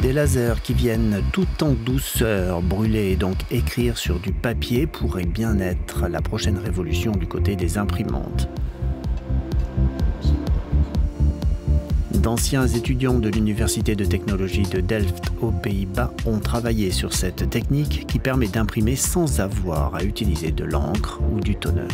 Des lasers qui viennent tout en douceur brûler et donc écrire sur du papier pourrait bien être la prochaine révolution du côté des imprimantes. D'anciens étudiants de l'Université de technologie de Delft aux Pays-Bas ont travaillé sur cette technique qui permet d'imprimer sans avoir à utiliser de l'encre ou du toner.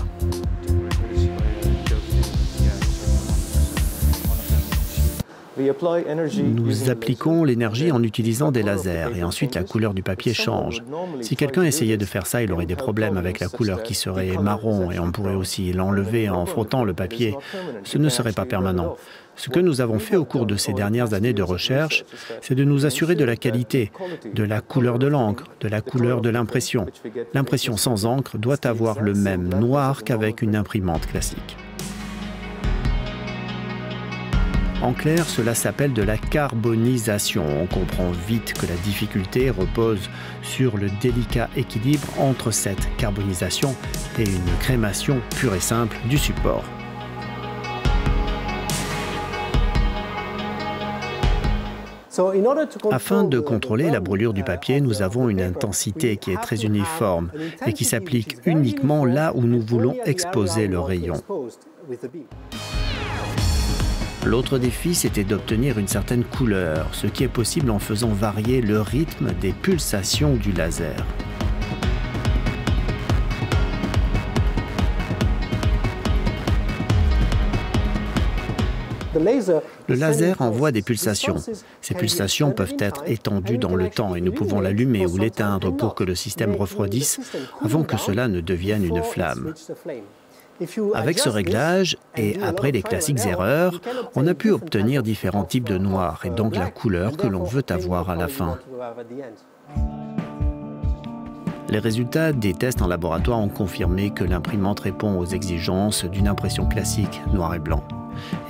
Nous appliquons l'énergie en utilisant des lasers et ensuite la couleur du papier change. Si quelqu'un essayait de faire ça, il aurait des problèmes avec la couleur qui serait marron et on pourrait aussi l'enlever en frottant le papier. Ce ne serait pas permanent. Ce que nous avons fait au cours de ces dernières années de recherche, c'est de nous assurer de la qualité, de la couleur de l'encre, de la couleur de l'impression. L'impression sans encre doit avoir le même noir qu'avec une imprimante classique. En clair, cela s'appelle de la carbonisation. On comprend vite que la difficulté repose sur le délicat équilibre entre cette carbonisation et une crémation pure et simple du support. Afin de contrôler la brûlure du papier, nous avons une intensité qui est très uniforme et qui s'applique uniquement là où nous voulons exposer le rayon. L'autre défi, c'était d'obtenir une certaine couleur, ce qui est possible en faisant varier le rythme des pulsations du laser. Le laser envoie des pulsations. Ces pulsations peuvent être étendues dans le temps et nous pouvons l'allumer ou l'éteindre pour que le système refroidisse avant que cela ne devienne une flamme. Avec ce réglage, et après les classiques erreurs, on a pu obtenir différents types de noir et donc la couleur que l'on veut avoir à la fin. Les résultats des tests en laboratoire ont confirmé que l'imprimante répond aux exigences d'une impression classique noir et blanc.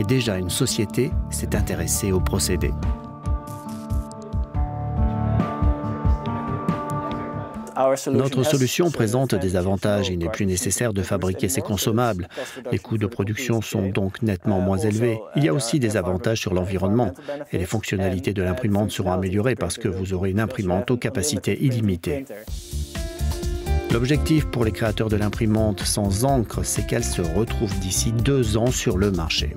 Et déjà une société s'est intéressée au procédé. Notre solution présente des avantages. Il n'est plus nécessaire de fabriquer ces consommables. Les coûts de production sont donc nettement moins élevés. Il y a aussi des avantages sur l'environnement. Et les fonctionnalités de l'imprimante seront améliorées parce que vous aurez une imprimante aux capacités illimitées. L'objectif pour les créateurs de l'imprimante sans encre, c'est qu'elle se retrouve d'ici 2 ans sur le marché.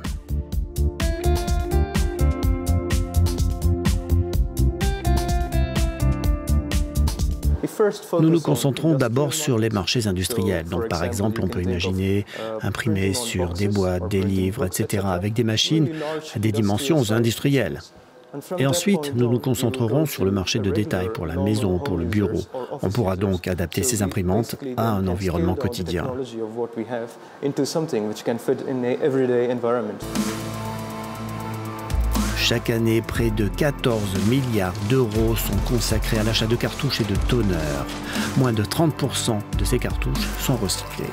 Nous nous concentrons d'abord sur les marchés industriels. Donc, par exemple, on peut imaginer imprimer sur des boîtes, des livres, etc., avec des machines à des dimensions industrielles. Et ensuite, nous nous concentrerons sur le marché de détail pour la maison, pour le bureau. On pourra donc adapter ces imprimantes à un environnement quotidien. Chaque année, près de 14 milliards d'euros sont consacrés à l'achat de cartouches et de toners. Moins de 30% de ces cartouches sont recyclées.